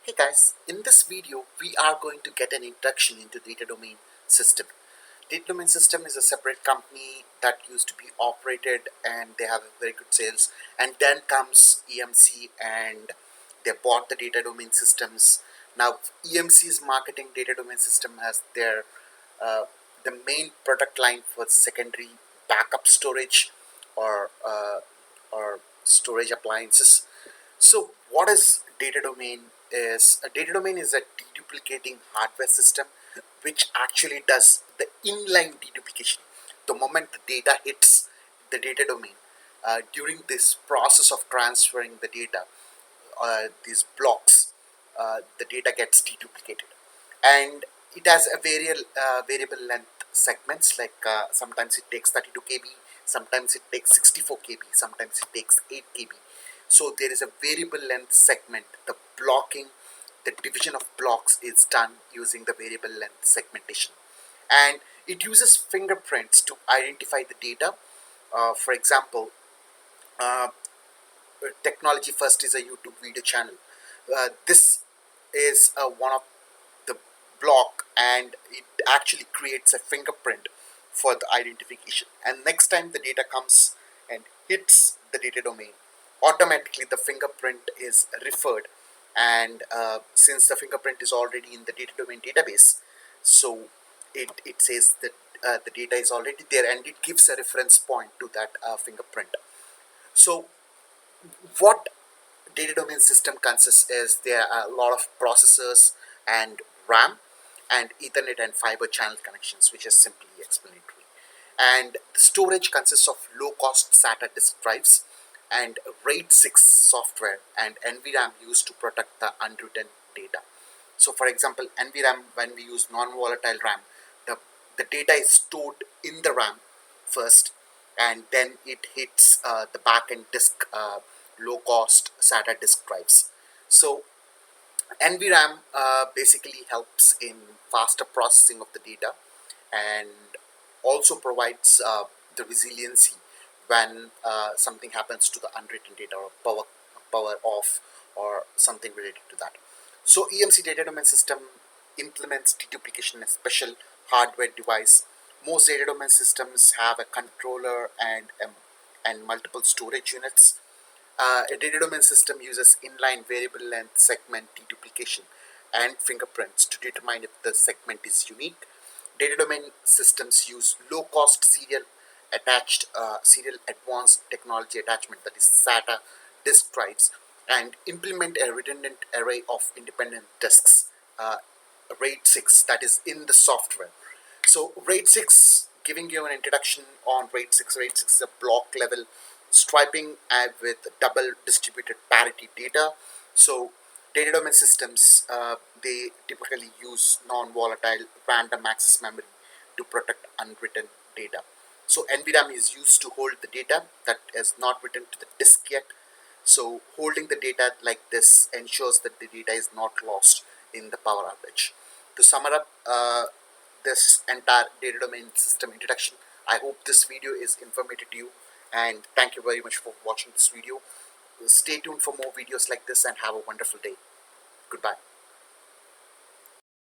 Hey guys, in this video we are going to get an introduction into data domain system. Data domain system is a separate company that used to be operated and they have very good sales, and then comes EMC and they bought the data domain systems. Now EMC is marketing data domain system as their the main product line for secondary backup storage or storage appliances. So what is data domain? Is a data domain is a deduplicating hardware system which actually does the inline deduplication. The moment the data hits the data domain, during this process of transferring the data, these blocks, the data gets deduplicated, and it has a variable length segments. Like sometimes it takes 32 KB, sometimes it takes 64 KB, sometimes it takes 8 KB. So there is a variable length segment. The blocking, the division of blocks is done using the variable length segmentation, and it uses fingerprints to identify the data. For example, uh, technology first is a YouTube video channel. This is one of the block, and it actually creates a fingerprint for the identification, and next time the data comes and hits the data domain, automatically the fingerprint is referred, and since the fingerprint is already in the data domain database, so it says that the data is already there, and it gives a reference point to that fingerprint. So what data domain system consists is there are a lot of processors and RAM and Ethernet and fiber channel connections, which is simply explanatory. And the storage consists of low-cost SATA disk drives and RAID 6 software and NVRAM used to protect the unwritten data. So, for example, NVRAM, when we use non-volatile RAM, the data is stored in the RAM first, and then it hits the backend disk, low cost SATA disk drives. So NVRAM basically helps in faster processing of the data, and also provides the resiliency when something happens to the unwritten data, or power off, or something related to that. So EMC data domain system implements deduplication in a special hardware device. Most data domain systems have a controller and multiple storage units. A data domain system uses inline variable length segment deduplication and fingerprints to determine if the segment is unique. Data domain systems use low-cost serial advanced technology attachment, that is SATA disk drives, and implement a redundant array of independent disks, RAID 6, that is in the software. So RAID 6, giving you an introduction on RAID 6. RAID 6 is a block level striping with double distributed parity data. So data domain systems, they typically use non-volatile random access memory to protect unwritten data. So NVRAM is used to hold the data that is not written to the disk yet. So holding the data like this ensures that the data is not lost in the power outage. To sum it up, this entire data domain system introduction, I hope this video is informative to you, and thank you very much for watching this video. Stay tuned for more videos like this and have a wonderful day. Goodbye.